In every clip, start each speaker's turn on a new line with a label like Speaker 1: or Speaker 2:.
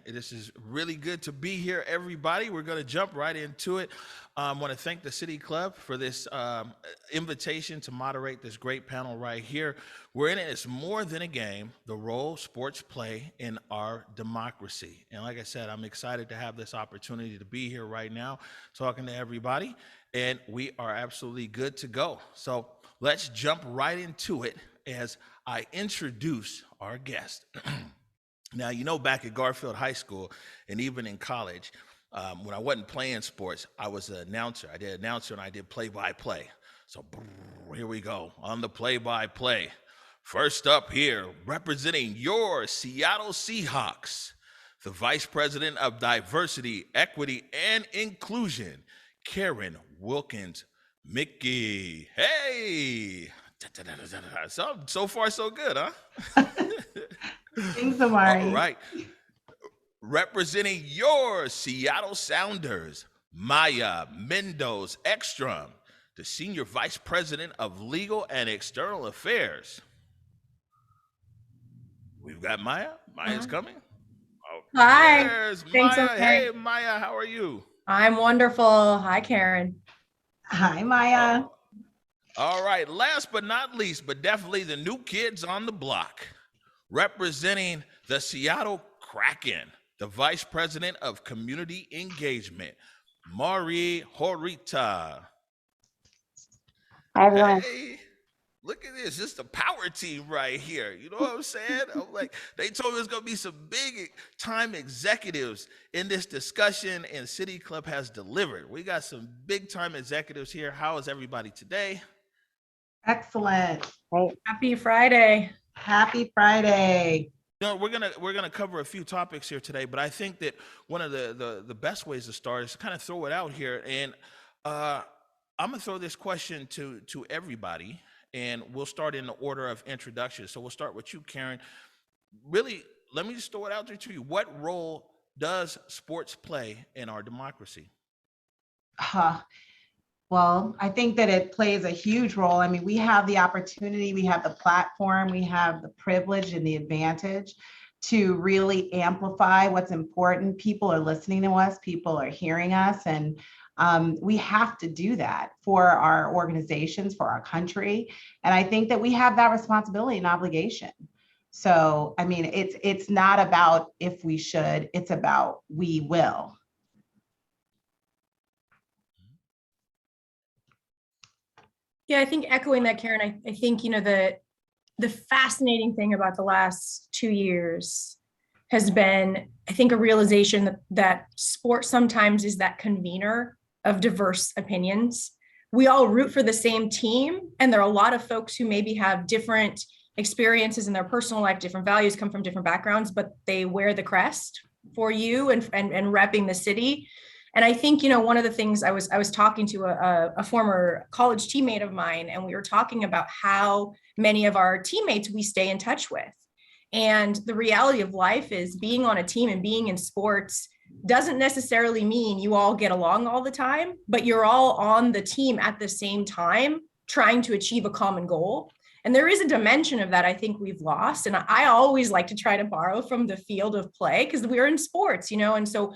Speaker 1: This is really good to be here, everybody. We're going to jump right into it. I want to thank the City Club for this invitation to moderate this great panel right here. We're in it. It's more than a game, the role sports play in our democracy. And like I said, I'm excited to have this opportunity to be here right now talking to everybody. And we are absolutely good to go. So let's jump right into it as I introduce our guest. Now, back at Garfield High School and even in college, when I wasn't playing sports, I was an announcer. I did announcer and I did play-by-play. So here we go on the play-by-play. First up here, representing your Seattle Seahawks, the Vice President of Diversity, Equity, and Inclusion, Karen Wilkins Mickey. Hey! So far, so good, huh?
Speaker 2: Thanks, Amari.
Speaker 1: All right. Representing your Seattle Sounders, Maya Mendoz Ekstrom, the Senior Vice President of Legal and External Affairs. We've got Maya. Maya's coming.
Speaker 3: Oh, hi.
Speaker 1: There's
Speaker 3: Thanks,
Speaker 1: Maya.
Speaker 3: okay.
Speaker 1: Hey, Maya, how are you?
Speaker 3: I'm wonderful. Hi, Karen.
Speaker 2: Hi, Maya.
Speaker 1: All right. Last but not least, but definitely the new kids on the block. Representing the Seattle Kraken, the Vice President of Community Engagement, Mari Horita.
Speaker 4: Hi, everyone.
Speaker 1: Hey, look at this. This is the power team right here. You know what I'm saying? I'm like, they told me there's going to be some big time executives in this discussion, and City Club has delivered. We got some big time executives here. How is everybody today?
Speaker 2: Excellent.
Speaker 4: Great.
Speaker 3: Happy Friday.
Speaker 2: Happy Friday.
Speaker 1: We're gonna cover a few topics here today, but I think that one of the best ways to start is to kind of throw it out here, and I'm gonna throw this question to everybody, and we'll start in the order of introduction. So we'll start with you, Karen. Really, let me just throw it out there to you. What role does sports play in our democracy?
Speaker 2: Well, I think that it plays a huge role. I mean, we have the opportunity, we have the platform, we have the privilege and the advantage to really amplify what's important. People are listening to us, people are hearing us, and we have to do that for our organizations, for our country. And I think that we have that responsibility and obligation. So, I mean, it's not about if we should, it's about we will.
Speaker 3: Yeah, I think echoing that, Karen, I think, the fascinating thing about the last 2 years has been, I think, a realization that sport sometimes is that convener of diverse opinions. We all root for the same team, and there are a lot of folks who maybe have different experiences in their personal life, different values, come from different backgrounds, but they wear the crest for you and repping the city. And I think, one of the things I was talking to a former college teammate of mine, and we were talking about how many of our teammates we stay in touch with. And the reality of life is being on a team and being in sports doesn't necessarily mean you all get along all the time, but you're all on the team at the same time, trying to achieve a common goal. And there is a dimension of that I think we've lost. And I always like to try to borrow from the field of play because we're in sports, and so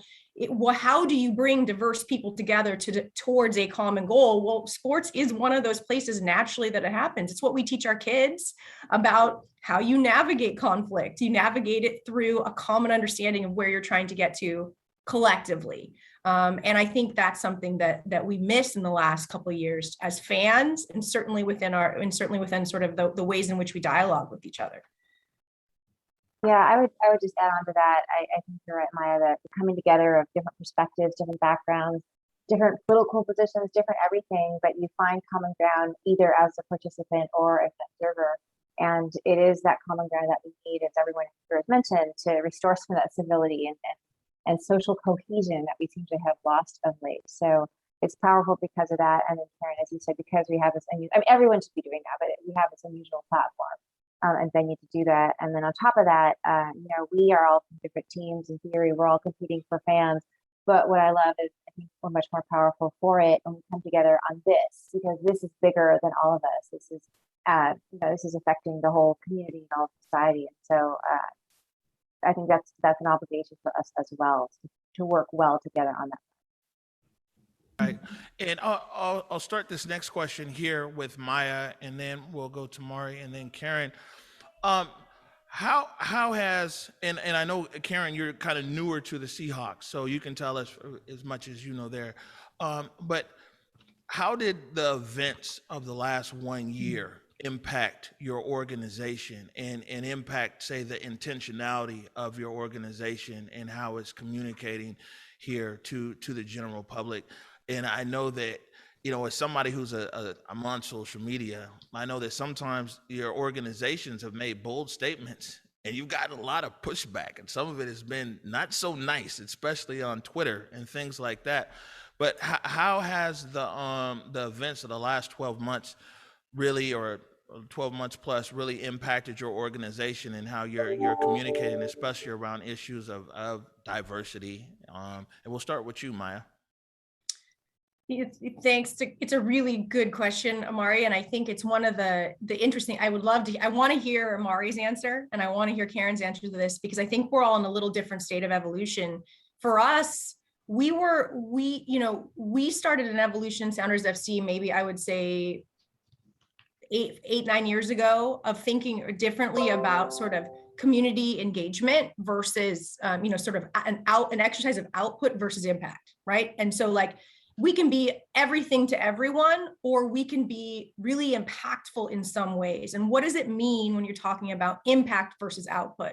Speaker 3: how do you bring diverse people together towards a common goal? Well, sports is one of those places naturally that it happens. It's what we teach our kids about how you navigate conflict. You navigate it through a common understanding of where you're trying to get to collectively. And I think that's something that we missed in the last couple of years as fans, and certainly within sort of the ways in which we dialogue with each other.
Speaker 4: Yeah, I would just add on to that. I think you're right, Maya, that the coming together of different perspectives, different backgrounds, different political positions, different everything, but you find common ground either as a participant or as an observer. And it is that common ground that we need, as everyone here has mentioned, to restore some of that civility and social cohesion that we seem to have lost of late. So it's powerful because of that. And then Karen, as you said, because we have this, everyone should be doing that, but we have this unusual platform. And venue to do that. And then on top of that, we are all from different teams. In theory, we're all competing for fans. But what I love is I think we're much more powerful for it when we come together on this, because this is bigger than all of us. This is, this is affecting the whole community and all of society. And so I think that's an obligation for us as well, to work well together on that.
Speaker 1: Right. And I'll start this next question here with Maya, and then we'll go to Mari, and then Karen. Um, how has, and I know Karen, you're kind of newer to the Seahawks, so you can tell us as much as you know there. But how did the events of the last 1 year impact your organization and impact, say, the intentionality of your organization and how it's communicating here to the general public? And I know that, as somebody who's I'm on social media, I know that sometimes your organizations have made bold statements and you've gotten a lot of pushback, and some of it has been not so nice, especially on Twitter and things like that. But how has the events of the last 12 months really, or 12 months plus, really impacted your organization and how you're communicating, especially around issues of diversity? And we'll start with you, Maya.
Speaker 3: Thanks. It's a really good question, Amari, and I think it's one of the interesting. I want to hear Amari's answer, and I want to hear Karen's answer to this, because I think we're all in a little different state of evolution. For us, we started an evolution, Sounders FC, maybe I would say 8-9 years ago, of thinking differently about sort of community engagement versus sort of an exercise of output versus impact, right? And so, like, we can be everything to everyone, or we can be really impactful in some ways. And what does it mean when you're talking about impact versus output?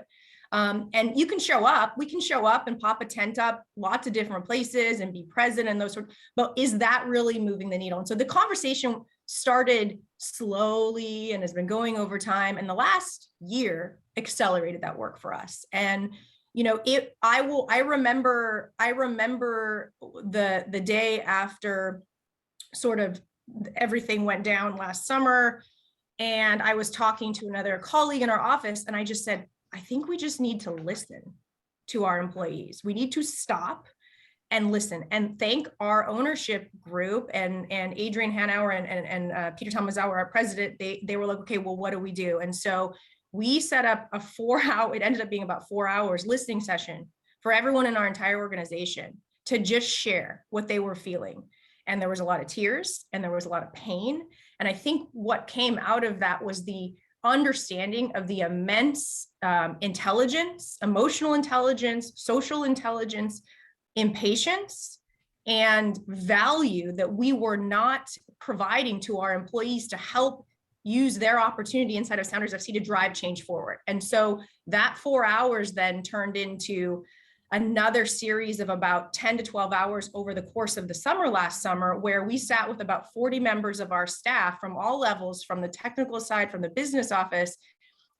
Speaker 3: And you can show up, we can show up and pop a tent up lots of different places and be present and those sorts, but is that really moving the needle? And so the conversation started slowly and has been going over time, and the last year accelerated that work for us. And I remember the day after sort of everything went down last summer, and I was talking to another colleague in our office, and I just said, I think we just need to listen to our employees. We need to stop and listen and thank our ownership group and Adrian Hanauer and Peter Tomazauer, our president. They were like, okay, well, what do we do? And so we set up a 4-hour, it ended up being about 4 hours listening session for everyone in our entire organization to just share what they were feeling. And there was a lot of tears and there was a lot of pain. And I think what came out of that was the understanding of the immense intelligence, emotional intelligence, social intelligence, impatience, and value that we were not providing to our employees to help use their opportunity inside of Sounders FC to drive change forward. And so that 4 hours then turned into another series of about 10 to 12 hours over the course of the summer last summer, where we sat with about 40 members of our staff from all levels, from the technical side, from the business office,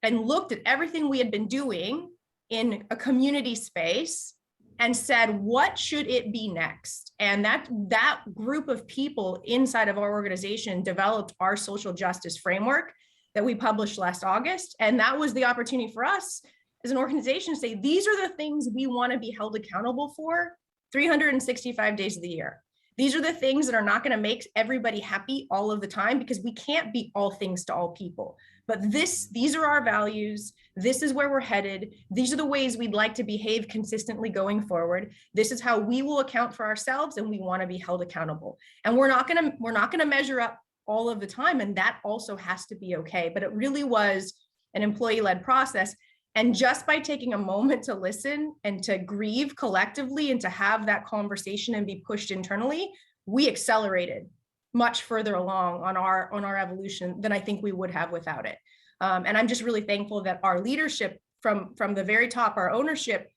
Speaker 3: and looked at everything we had been doing in a community space and said, what should it be next? And that group of people inside of our organization developed our social justice framework that we published last August. And that was the opportunity for us as an organization to say, these are the things we want to be held accountable for 365 days of the year. These are the things that are not going to make everybody happy all of the time, because we can't be all things to all people. But these are our values. This is where we're headed. These are the ways we'd like to behave consistently going forward. This is how we will account for ourselves, and we want to be held accountable. And we're not going to measure up all of the time, and that also has to be okay. But it really was an employee-led process. And just by taking a moment to listen and to grieve collectively and to have that conversation and be pushed internally, we accelerated much further along on our evolution than I think we would have without it. And I'm just really thankful that our leadership from the very top, our ownership,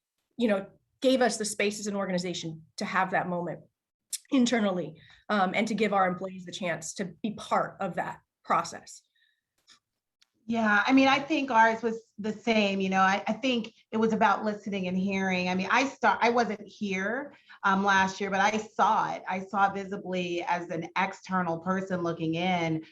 Speaker 3: gave us the space as an organization to have that moment internally, and to give our employees the chance to be part of that process.
Speaker 2: Yeah, I mean, I think ours was the same. I think it was about listening and hearing. I mean, I wasn't here last year, but I saw it. I saw visibly, as an external person looking in,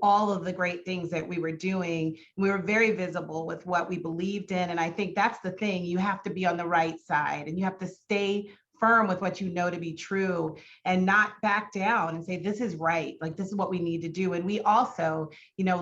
Speaker 2: all of the great things that we were doing. We were very visible with what we believed in. And I think that's the thing. You have to be on the right side, and you have to stay firm with what you know to be true and not back down and say, this is right. Like, this is what we need to do. And we also,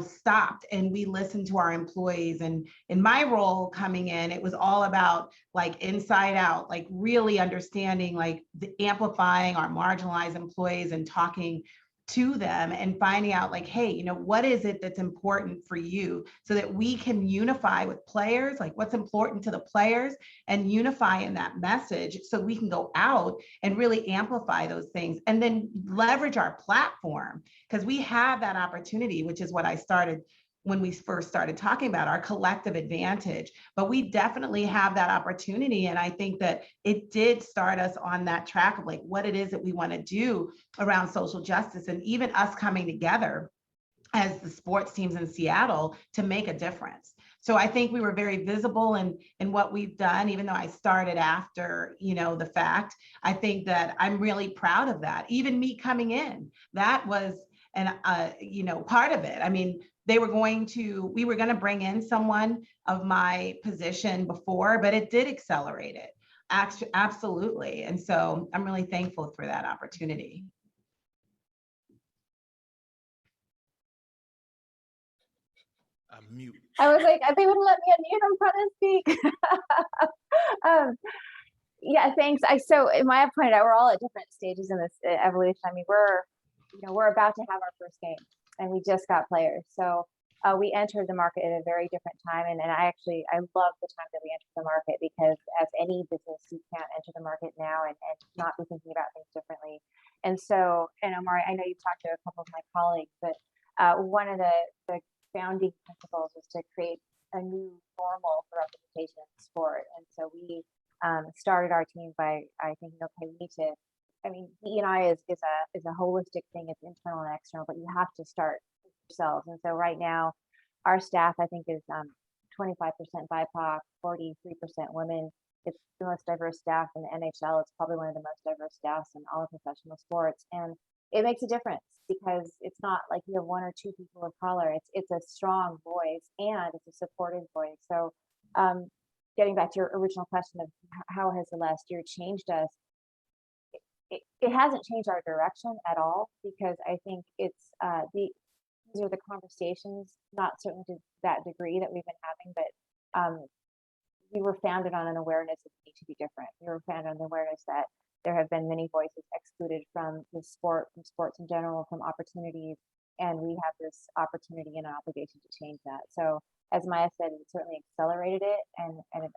Speaker 2: stopped and we listened to our employees. And in my role coming in, it was all about like inside out, like really understanding, like amplifying our marginalized employees and talking to them and finding out like, hey, what is it that's important for you so that we can unify with players, like what's important to the players and unify in that message so we can go out and really amplify those things and then leverage our platform because we have that opportunity, which is what I started when we first started talking about our collective advantage, but we definitely have that opportunity. And I think that it did start us on that track of like what it is that we want to do around social justice and even us coming together as the sports teams in Seattle to make a difference. So I think we were very visible in what we've done, even though I started after, the fact. I think that I'm really proud of that. Even me coming in, that was part of it. I mean, we were going to bring in someone of my position before, but it did accelerate it. Absolutely. And so I'm really thankful for that opportunity.
Speaker 1: I'm mute.
Speaker 4: I was like, they wouldn't let me unmute. I'm trying to speak. Yeah, thanks. So Maya pointed out, we're all at different stages in this evolution. I mean, we're about to have our first game and we just got players. So we entered the market at a very different time. And I love the time that we entered the market because as any business, you can't enter the market now and not be thinking about things differently. And so, and Omari, I know you've talked to a couple of my colleagues, but one of the founding principles was to create a new normal for representation in sport. And so we started our team by, I think, okay, we need to, I mean, DEI is a holistic thing. It's internal and external, but you have to start with yourselves. And so right now, our staff, I think, is 25% BIPOC, 43% women. It's the most diverse staff in the NHL. It's probably one of the most diverse staffs in all of professional sports. And it makes a difference because it's not like you have one or two people of color. It's a strong voice and it's a supportive voice. So getting back to your original question of how has the last year changed us, it hasn't changed our direction at all because I think it's these are the conversations, not certainly to that degree that we've been having, but we were founded on an awareness of the need to be different. We were founded on the awareness that there have been many voices excluded from the sport, from sports in general, from opportunities, and we have this opportunity and an obligation to change that. So as Maya said, it certainly accelerated it and it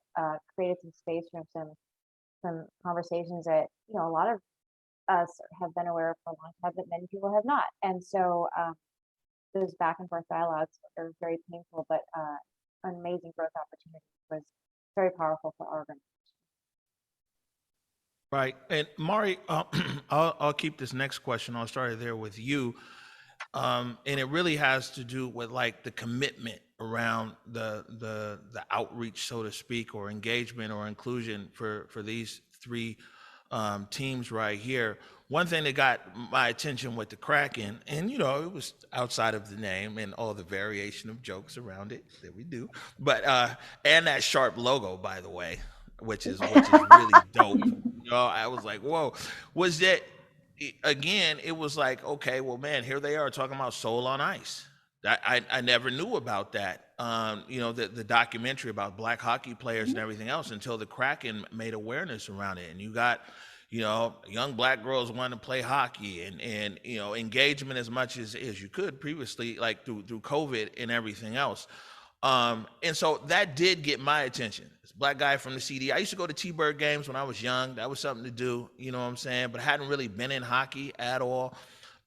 Speaker 4: created some space for some conversations that a lot of us have been aware of for a long time, but many people have not. And so those back and forth dialogues are very painful, but an amazing growth opportunity was very powerful for our organization.
Speaker 1: Right. And Mari, I'll keep this next question. I'll start there with you. And it really has to do with like the commitment around the outreach, so to speak, or engagement or inclusion for these three teams right here. One thing that got my attention with the Kraken, and it was outside of the name and all the variation of jokes around it that we do, but and that sharp logo, by the way, which is really dope. I was like, whoa, was that again, it was like, okay, well, man, here they are talking about Soul on Ice. I never knew about that, the documentary about Black hockey players and everything else until the Kraken made awareness around it. And you got, young Black girls wanting to play hockey and engagement as much as you could previously, like through COVID and everything else. And so that did get my attention. This Black guy from the CD. I used to go to T-Bird games when I was young. That was something to do, you know what I'm saying? But I hadn't really been in hockey at all.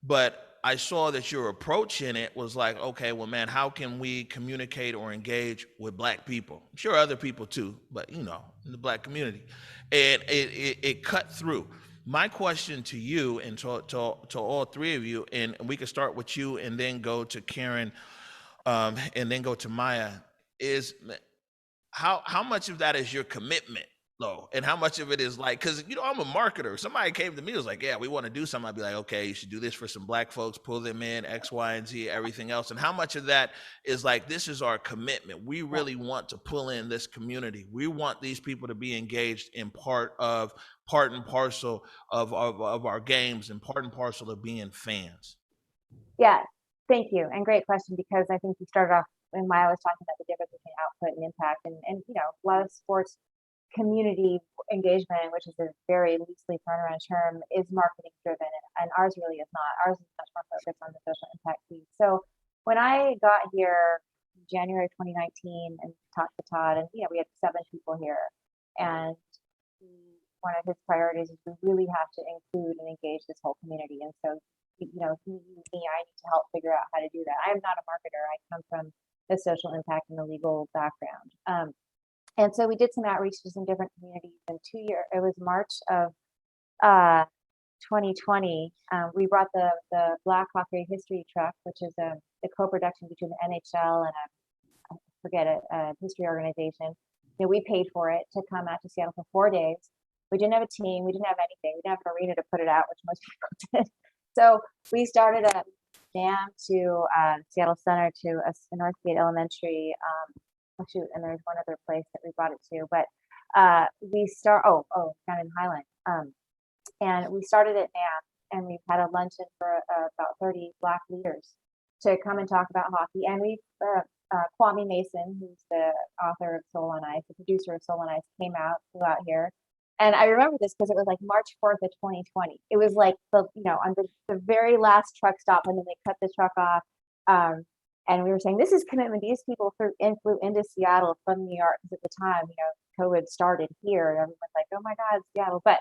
Speaker 1: But I saw that your approach in it was like, okay, well, man, how can we communicate or engage with Black people? I'm sure other people too, but in the Black community. And it cut through. My question to you and to all three of you, and we can start with you and then go to Karen, and then go to Maya, is how much of that is your commitment, though, and how much of it is like, because I'm a marketer. Somebody came to me, was like, yeah, we want to do something. I'd be like, okay, you should do this for some Black folks, pull them in, X, Y, and Z, everything else. And how much of that is like, this is our commitment. We really want to pull in this community. We want these people to be engaged in part of part and parcel of our games and part and parcel of being fans?
Speaker 4: Yeah, thank you. And great question, because I think you started off when I was talking about the difference between output and impact. And you know, a lot of sports community engagement, which is a very loosely thrown around term, is marketing driven, and ours really is not. Ours is much more focused on the social impact piece. So when I got here in January 2019 and talked to Todd, and you know, we had 7 people here, and one of his priorities is we really have to include and engage this whole community. And so, you know, I need to help figure out how to do that. I'm not a marketer. I come from the social impact and the legal background. And so we did some outreaches in different communities. And it was March of 2020. We brought the Black Hockey History Truck, which is a co-production between the NHL and a history organization. You know, we paid for it to come out to Seattle for 4 days. We didn't have a team. We didn't have anything. We didn't have an arena to put it out, which most people did. So we started a dam to Seattle Center to a Northgate Elementary. And there's one other place that we brought it to, but down in Highland. And we started at NAM, and we've had a luncheon for about 30 Black leaders to come and talk about hockey. And we Kwame Mason, who's the author of Soul on Ice, the producer of Soul on Ice, flew out here. And I remember this because it was like March 4th of 2020. It was like on the very last truck stop, and then they cut the truck off. And we were saying, this is commitment. These people flew into Seattle from New York, because at the time, you know, COVID started here, and everyone's like, oh my God, Seattle. But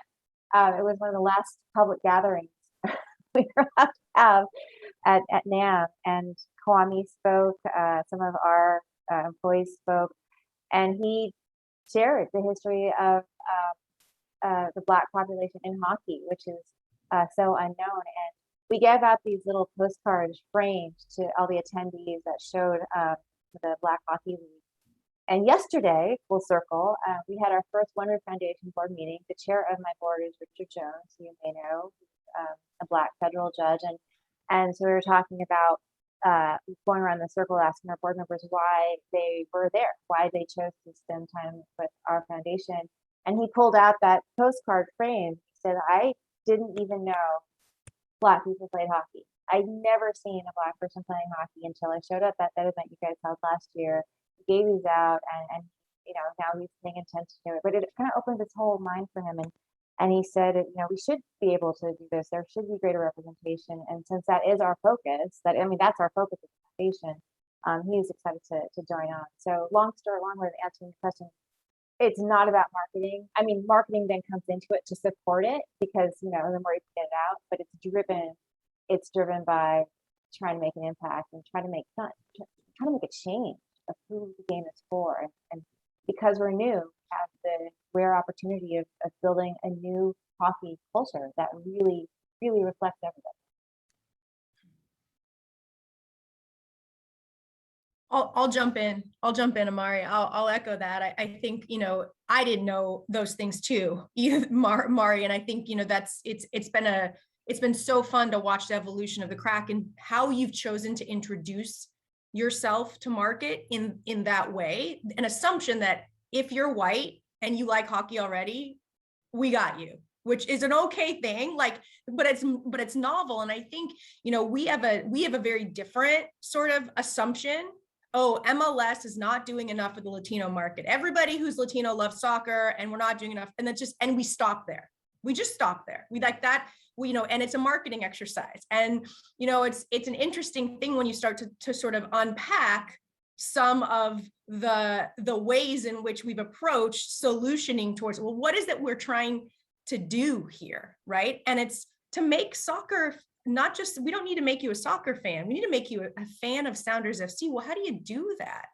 Speaker 4: it was one of the last public gatherings we were allowed to have at NAM. And Kwame spoke, some of our employees spoke, and he shared the history of the Black population in hockey, which is so unknown. And we gave out these little postcards framed to all the attendees that showed the Black Hockey League. And yesterday, full circle, we had our first Wonder Foundation board meeting. The chair of my board is Richard Jones, who you may know, a Black federal judge. And so we were talking about going around the circle, asking our board members why they were there, why they chose to spend time with our foundation. And he pulled out that postcard frame. He said, I didn't even know Black people played hockey. I'd never seen a Black person playing hockey until I showed up at that event you guys held last year. He gave these out, and you know, now he's paying attention to it. But it kind of opened this whole mind for him, and he said, you know, we should be able to do this. There should be greater representation, and since that is our focus, that's our focus of the foundation. He's excited to join on. So long way of answering the question. It's not about marketing. I mean, marketing then comes into it to support it, because, you know, the more you get it out, but it's driven by trying to make an impact and trying to make a change of who the game is for. And because we're new, we have the rare opportunity of building a new hockey culture that really, really reflects everybody.
Speaker 3: I'll jump in, Amari. I'll echo that. I think, you know, I didn't know those things too, either, Mari. And I think, you know, it's been so fun to watch the evolution of the Crack and how you've chosen to introduce yourself to market in that way. An assumption that if you're white and you like hockey already, we got you, which is an okay thing, but it's novel. And I think, you know, we have a very different sort of assumption. Oh, MLS is not doing enough for the Latino market. Everybody who's Latino loves soccer, and we're not doing enough. And we stop there. We just stop there. We like that, you know, and it's a marketing exercise. And, you know, it's an interesting thing when you start to sort of unpack some of the ways in which we've approached solutioning towards, well, what is it we're trying to do here, right? And it's to make soccer not just, we don't need to make you a soccer fan. We need to make you a fan of Sounders FC. Well, how do you do that?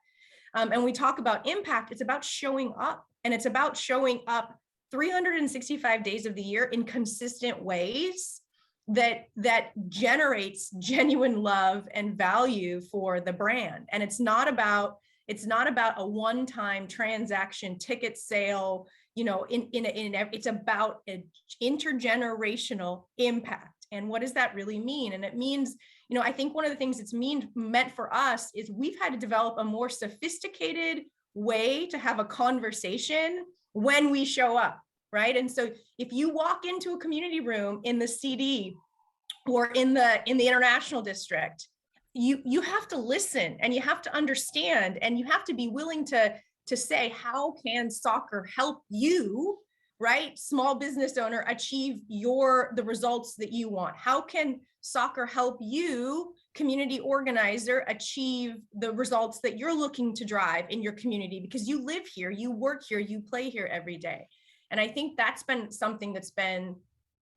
Speaker 3: And we talk about impact. It's about showing up, and it's about showing up 365 days of the year in consistent ways that generates genuine love and value for the brand. And it's not about a one-time transaction ticket sale, you know, it's about an intergenerational impact. And what does that really mean? And it means, you know, I think one of the things it's meant for us is we've had to develop a more sophisticated way to have a conversation when we show up, right? And so if you walk into a community room in the CD or in the international district, you have to listen and you have to understand and you have to be willing to say, how can soccer help you, right, small business owner, achieve the results that you want? How can soccer help you, community organizer, achieve the results that you're looking to drive in your community? Because you live here, you work here, you play here every day. And I think that's been something that's been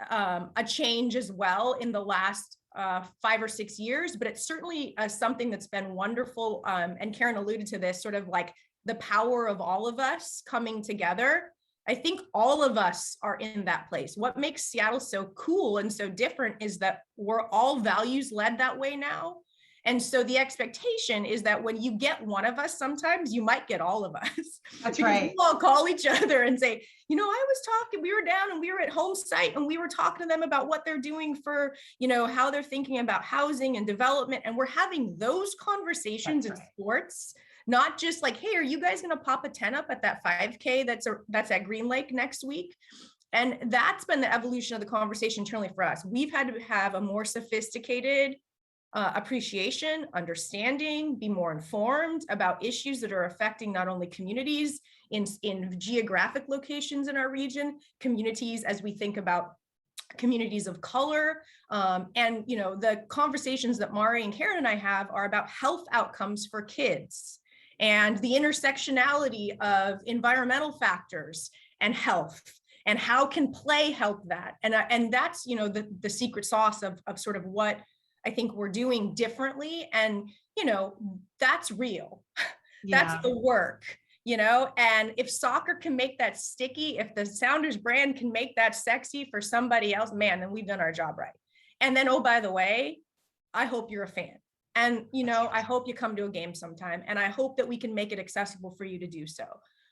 Speaker 3: a change as well in the last 5 or 6 years, but it's certainly something that's been wonderful. And Karen alluded to this, sort of like the power of all of us coming together. I think all of us are in that place. What makes Seattle so cool and so different is that we're all values led that way now. And so the expectation is that when you get one of us, sometimes you might get all of us.
Speaker 2: That's right.
Speaker 3: We all call each other and say, you know, I was talking, we were down and we were at home site and we were talking to them about what they're doing for, you know, how they're thinking about housing and development. And we're having those conversations in sports, not just like, hey, are you guys going to pop a 10 up at that 5K that's at Green Lake next week? And that's been the evolution of the conversation internally for us. We've had to have a more sophisticated appreciation, understanding, be more informed about issues that are affecting not only communities in geographic locations in our region, communities as we think about communities of color. And, you know, the conversations that Mari and Karen and I have are about health outcomes for kids and the intersectionality of environmental factors and health. And how can play help that? And that's, you know, the secret sauce of sort of what I think we're doing differently. And, you know, that's real. That's the work, you know, and if soccer can make that sticky, if the Sounders brand can make that sexy for somebody else, man, then we've done our job right. And then, oh, by the way, I hope you're a fan. And, you know, I hope you come to a game sometime. And I hope that we can make it accessible for you to do so.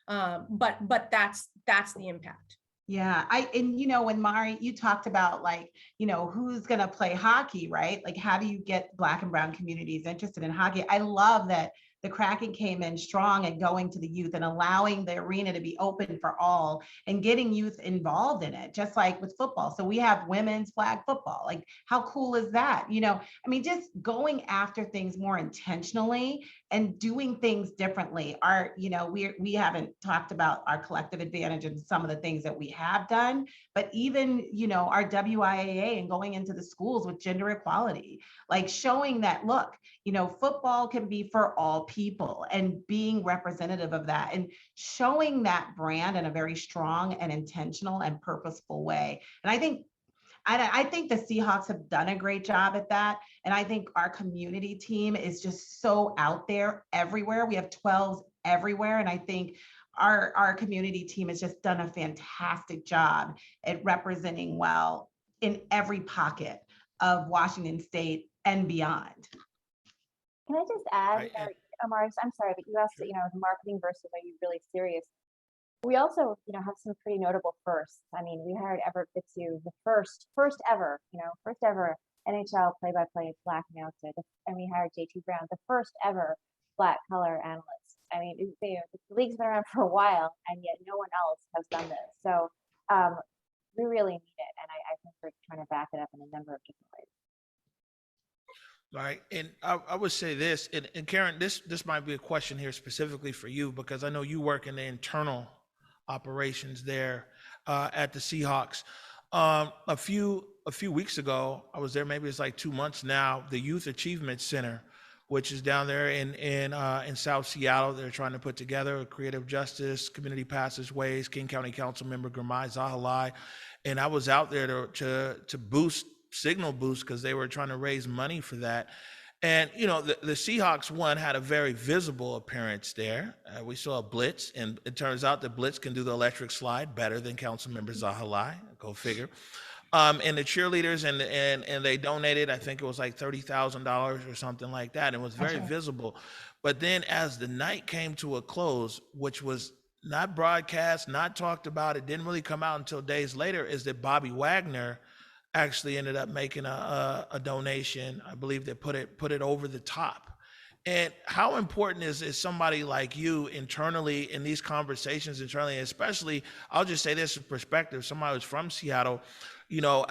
Speaker 3: But that's the impact.
Speaker 2: Yeah, and you know, when Mari, you talked about like, you know, who's going to play hockey, right? Like, how do you get Black and brown communities interested in hockey? I love that the Kraken came in strong and going to the youth and allowing the arena to be open for all and getting youth involved in it, just like with football. So we have women's flag football. Like, how cool is that? You know, I mean, just going after things more intentionally and doing things differently. You know, we haven't talked about our collective advantage and some of the things that we have done, but even, you know, our WIAA and going into the schools with gender equality, like showing that, look, you know, football can be for all people and being representative of that and showing that brand in a very strong and intentional and purposeful way. And I think the Seahawks have done a great job at that. And I think our community team is just so out there everywhere. We have 12s everywhere. And I think our community team has just done a fantastic job at representing well in every pocket of Washington State and beyond.
Speaker 4: Can I just add, Amari, I'm sorry, but you asked, you know, the marketing versus are you really serious? We also, you know, have some pretty notable firsts. I mean, we hired Everett Fitzhugh, the first ever NHL play-by-play Black announcer. And we hired JT Brown, the first ever Black color analyst. I mean, the league's been around for a while, and yet no one else has done this. So we really need it, and I think we're trying to back it up in a number of different ways.
Speaker 1: Right. And I would say this, and Karen, this might be a question here specifically for you, because I know you work in the internal operations there at the Seahawks. A few weeks ago, I was there, maybe it's like 2 months now, the Youth Achievement Center, which is down there in South Seattle. They're trying to put together a creative justice, community passageways, King County Council member Gurmai Zahalai. And I was out there to signal boost because they were trying to raise money for that. And, you know, the Seahawks had a very visible appearance there. We saw a blitz, and it turns out that blitz can do the electric slide better than council member Zahalai, go figure. And the cheerleaders and they donated, I think it was like $30,000 or something like that. It was very visible. But then as the night came to a close, which was not broadcast, not talked about, it didn't really come out until days later, is that Bobby Wagner actually ended up making a donation. I believe they put it over the top. And how important is somebody like you internally in these conversations internally, especially, I'll just say this in perspective, somebody who's from Seattle,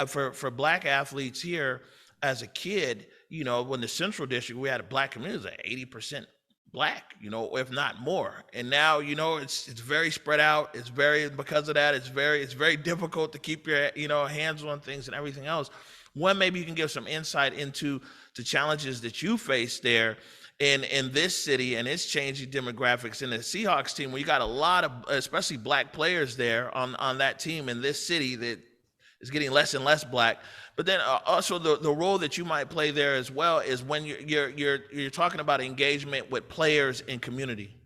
Speaker 1: for Black athletes here as a kid, when the Central District, we had a Black community, it was like 80% Black, if not more. And now, it's very spread out. It's very, because of that, it's very difficult to keep your, hands on things and everything else. One, maybe you can give some insight into the challenges that you face there in this city and its changing demographics in the Seahawks team, where you got a lot of, especially Black players there on that team in this city that is getting less and less Black. But then also the role that you might play there as well is when you're talking about engagement with players in community.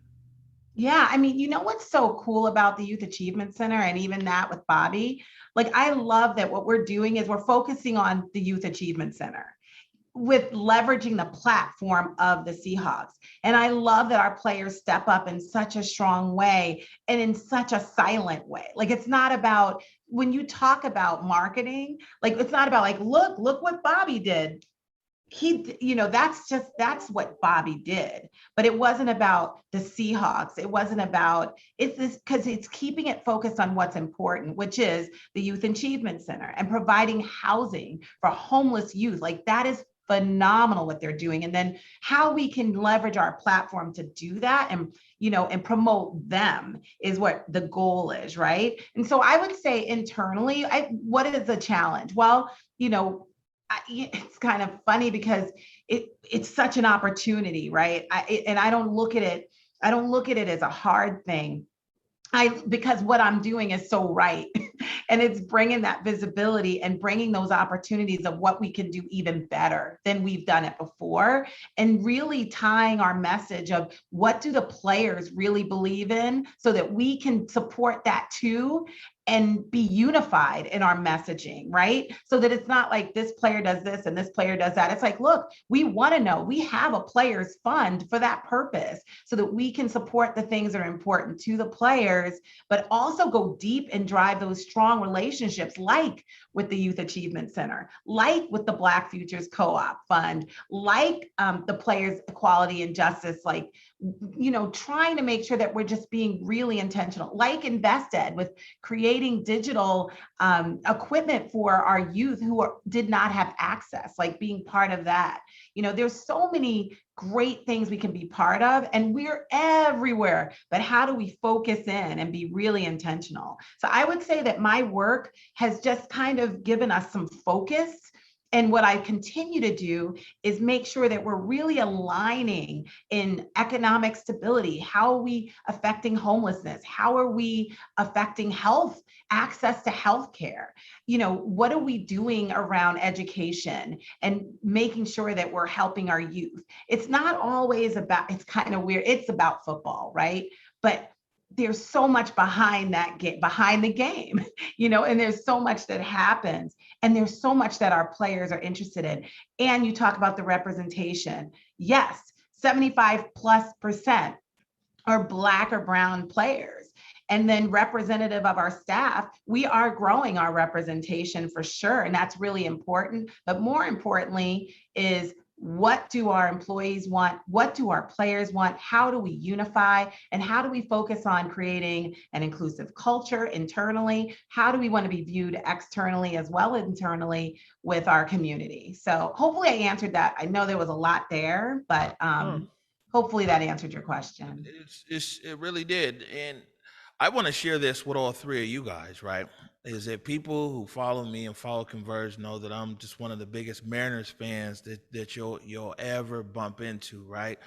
Speaker 2: Yeah, I mean, what's so cool about the Youth Achievement Center and even that with Bobby? Like, I love that what we're doing is we're focusing on the Youth Achievement Center with leveraging the platform of the Seahawks. And I love that our players step up in such a strong way and in such a silent way. Like, it's not about, when you talk about marketing, like, it's not about like, look what Bobby did. That's what Bobby did, but it wasn't about the Seahawks. It wasn't about, it's this, because it's keeping it focused on what's important, which is the Youth Achievement Center and providing housing for homeless youth. Like, that is phenomenal what they're doing. And then how we can leverage our platform to do that and promote them is what the goal is, right? And so I would say internally, what is the challenge? Well, it's kind of funny because it's such an opportunity, right? I don't look at it as a hard thing. Because what I'm doing is so right. And it's bringing that visibility and bringing those opportunities of what we can do even better than we've done it before. And really tying our message of what do the players really believe in so that we can support that too and be unified in our messaging, right? So that it's not like this player does this and this player does that. It's like, look, we want to know, we have a players fund for that purpose so that we can support the things that are important to the players, but also go deep and drive those strong relationships, like with the Youth Achievement Center, like with the Black Futures Co-op Fund, like the Players Equality and Justice, like, trying to make sure that we're just being really intentional, like InvestEd with creating digital equipment for our youth who did not have access, like being part of that. There's so many great things we can be part of, and we're everywhere, but how do we focus in and be really intentional? So I would say that my work has just kind of given us some focus. And what I continue to do is make sure that we're really aligning in economic stability. How are we affecting homelessness? How are we affecting health, access to healthcare? What are we doing around education and making sure that we're helping our youth? It's not always about, it's kind of weird, it's about football, right? But there's so much behind the game, and there's so much that happens, and there's so much that our players are interested in. And you talk about the representation. Yes, 75+% are Black or brown players. And then representative of our staff, we are growing our representation for sure. And that's really important. But more importantly is, what do our employees want? What do our players want? How do we unify? And how do we focus on creating an inclusive culture internally? How do we want to be viewed externally as well as internally with our community? So hopefully I answered that. I know there was a lot there, but hopefully that answered your question.
Speaker 1: It really did. And I want to share this with all three of you guys, right? Is that people who follow me and follow Converge know that I'm just one of the biggest Mariners fans that you'll ever bump into, right?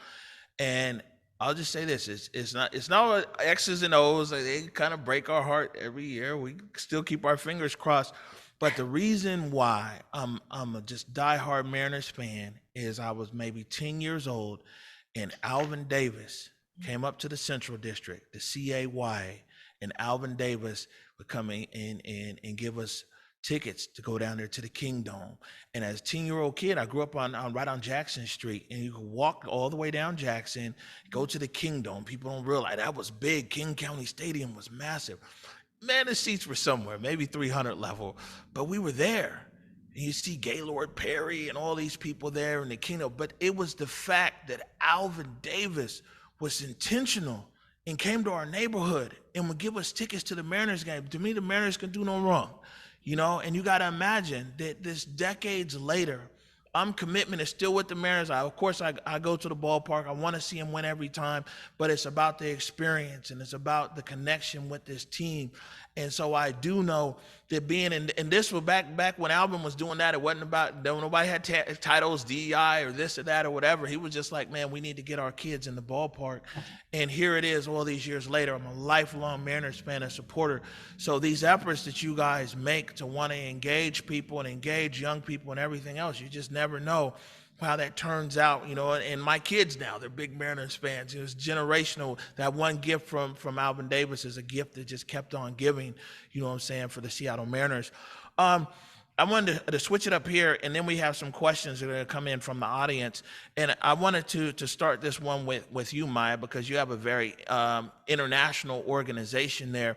Speaker 1: And I'll just say this: it's not X's and O's. They kind of break our heart every year. We still keep our fingers crossed. But the reason why I'm a just diehard Mariners fan is I was maybe 10 years old, and Alvin Davis came up to the Central District, the CAY, and Alvin Davis would come in and give us tickets to go down there to the Kingdom. And as a 10-year-old kid, I grew up right on Jackson Street, and you could walk all the way down Jackson, go to the Kingdom. People don't realize that was big. King County Stadium was massive. Man, the seats were somewhere, maybe 300 level, but we were there. You see Gaylord Perry and all these people there in the keynote, but it was the fact that Alvin Davis was intentional and came to our neighborhood and would give us tickets to the Mariners game. To me, the Mariners can do no wrong, you know, and you got to imagine that this decades later, commitment is still with the Mariners. Of course, I go to the ballpark. I want to see them win every time, but it's about the experience and it's about the connection with this team. And so I do know that being in, and this was back when Alvin was doing that, it wasn't about, nobody had titles, DEI or this or that or whatever. He was just like, man, we need to get our kids in the ballpark. And here it is all these years later. I'm a lifelong Mariners fan and supporter. So these efforts that you guys make to want to engage people and engage young people and everything else, you just never know how that turns out, you know. And my kids now, they're big Mariners fans. It was generational. That one gift from Alvin Davis is a gift that just kept on giving, you know what I'm saying, for the Seattle Mariners. I wanted to switch it up here, and then we have some questions that are going to come in from the audience. And I wanted to start this one with you, Maya, because you have a very international organization there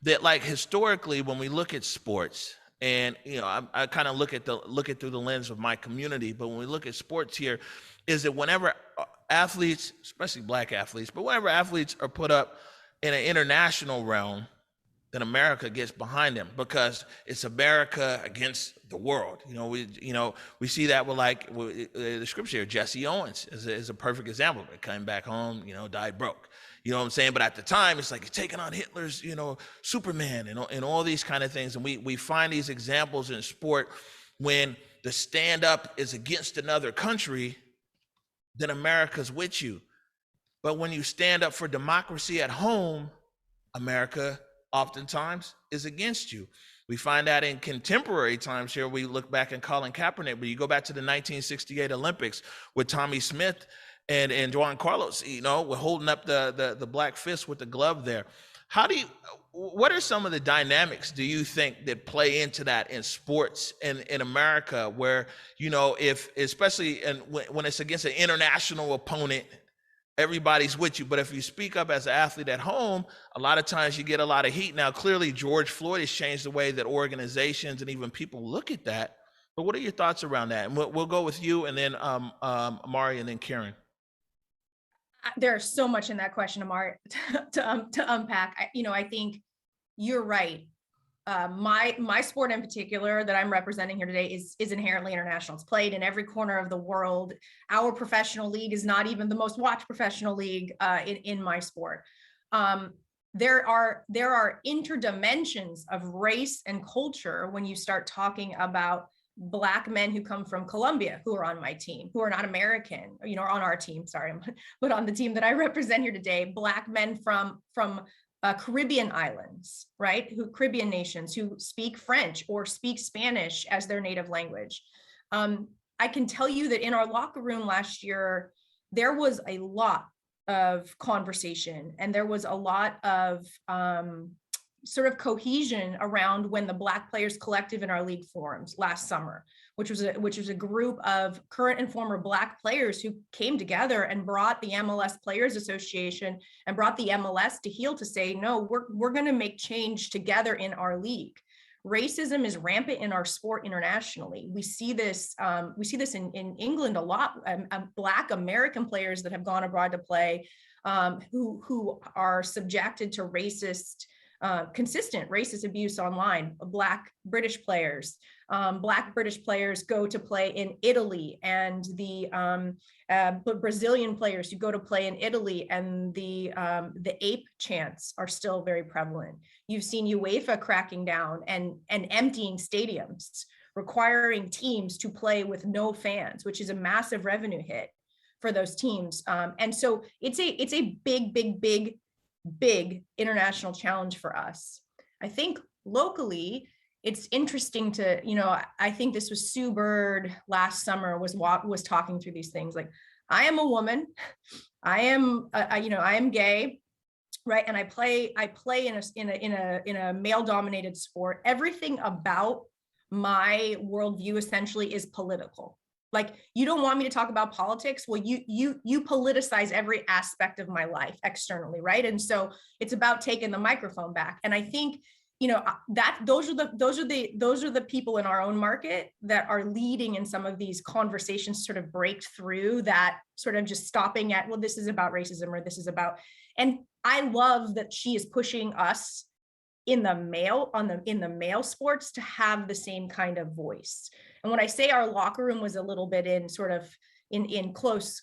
Speaker 1: that, like, historically, when we look at sports, and, you know, I kind of look it through the lens of my community. But when we look at sports here, is that whenever athletes, especially black athletes, but whenever athletes are put up in an international realm, then America gets behind them because it's America against the world. We see that with, like, the scripture here. Jesse Owens is a perfect example. He came back home, died broke. You know what I'm saying? But at the time, it's like you're taking on Hitler's, Superman and all these kind of things. And we find these examples in sport when the stand up is against another country, then America's with you. But when you stand up for democracy at home, America oftentimes is against you. We find that in contemporary times here. We look back in Colin Kaepernick, but you go back to the 1968 Olympics with Tommy Smith and Juan Carlos, we're holding up the black fist with the glove there. What are some of the dynamics do you think that play into that in sports in America, where, if, especially when it's against an international opponent, everybody's with you, but if you speak up as an athlete at home, a lot of times you get a lot of heat. Now, clearly George Floyd has changed the way that organizations and even people look at that, but what are your thoughts around that? And we'll go with you, and then Amari, and then Karen.
Speaker 3: There's so much in that question, Amar, to unpack. I think you're right. My sport in particular that I'm representing here today is inherently international. It's played in every corner of the world. Our professional league is not even the most watched professional league in my sport. There are interdimensions of race and culture when you start talking about Black men who come from Colombia, who are on my team, who are not American, or on our team, sorry, but on the team that I represent here today, Black men from Caribbean islands, right? Caribbean nations who speak French or speak Spanish as their native language. I can tell you that in our locker room last year, there was a lot of conversation and there was a lot of sort of cohesion around when the Black Players Collective in our league formed last summer, which was a group of current and former Black players who came together and brought the MLS Players Association and brought the MLS to heel to say, no, we're going to make change together in our league. Racism is rampant in our sport internationally. We see this in England a lot. Black American players that have gone abroad to play, who are subjected to consistent racist abuse online. Black British players go to play in Italy, and the Brazilian players who go to play in Italy, and the ape chants are still very prevalent. You've seen UEFA cracking down and emptying stadiums, requiring teams to play with no fans, which is a massive revenue hit for those teams. And so it's a big international challenge for us. I think locally, it's interesting to, I think this was Sue Bird last summer was talking through these things. Like, I am a woman, I am gay, right? And I play in a male dominated sport. Everything about my worldview essentially is political. Like, you don't want me to talk about politics? Well, you politicize every aspect of my life externally, right? And so it's about taking the microphone back. And I think that those are the people in our own market that are leading in some of these conversations, sort of break through that sort of just stopping at, well, this is about racism, or this is about, and I love that she is pushing us in the male sports to have the same kind of voice. And when I say our locker room was a little bit in sort of in close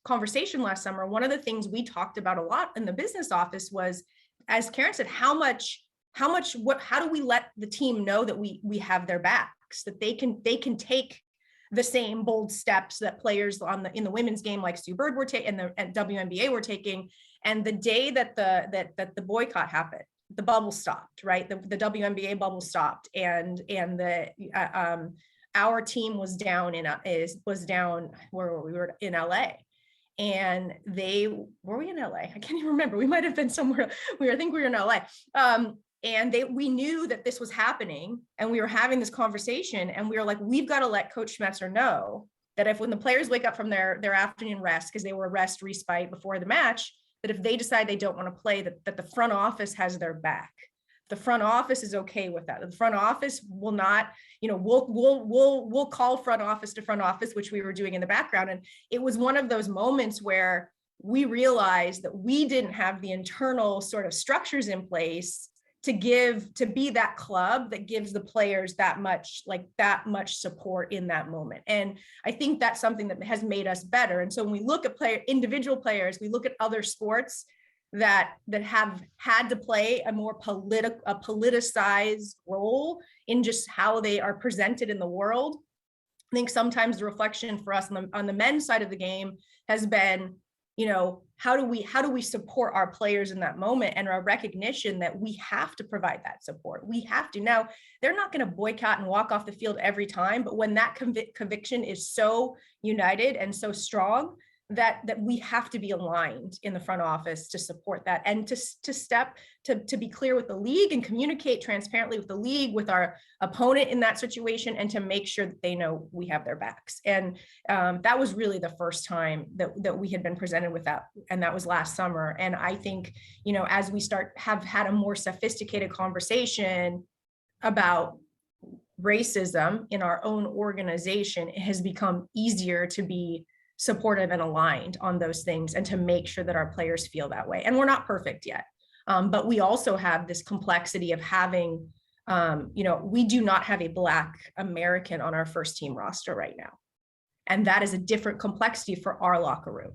Speaker 3: conversation last summer, one of the things we talked about a lot in the business office was, as Karen said, how do we let the team know that we have their backs, that they can take the same bold steps that players in the women's game like Sue Bird were taking and WNBA were taking. And the day that the boycott happened, the bubble stopped, right? The WNBA bubble stopped, and our team was down where we were in LA. And were we in LA? I can't even remember. We might have been somewhere. I think we were in LA. And we knew that this was happening, and we were having this conversation, and we were like, we've got to let Coach Schmetzer know that when the players wake up from their afternoon rest, because they were rest respite before the match, that if they decide they don't want to play, that the front office has their back. The front office is okay with that. The front office will not, we'll call front office to front office, which we were doing in the background. And it was one of those moments where we realized that we didn't have the internal sort of structures in place to be that club that gives the players that much support in that moment. And I think that's something that has made us better. And so when we look at individual players, we look at other sports that have had to play a more politicized role in just how they are presented in the world. I think sometimes the reflection for us on the men's side of the game has been, how do we support our players in that moment, and our recognition that we have to provide that support. We have to. Now, they're not going to boycott and walk off the field every time, but when that conviction is so united and so strong, that we have to be aligned in the front office to support that, and to be clear with the league and communicate transparently with the league, with our opponent in that situation, and to make sure that they know we have their backs. And that was really the first time that we had been presented with that, and that was last summer. And I think, as we have had a more sophisticated conversation about racism in our own organization, it has become easier to be supportive and aligned on those things, and to make sure that our players feel that way. And we're not perfect yet, but we also have this complexity of having, we do not have a Black American on our first team roster right now. And that is a different complexity for our locker room.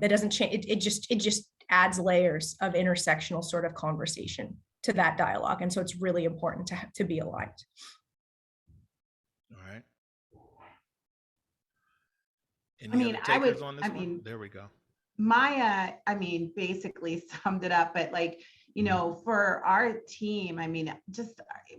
Speaker 3: It doesn't change. It just adds layers of intersectional sort of conversation to that dialogue. And so it's really important to be aligned.
Speaker 1: All right. Any other takers on this one?
Speaker 2: I mean,
Speaker 1: there we go.
Speaker 2: Maya, basically summed it up, but for our team,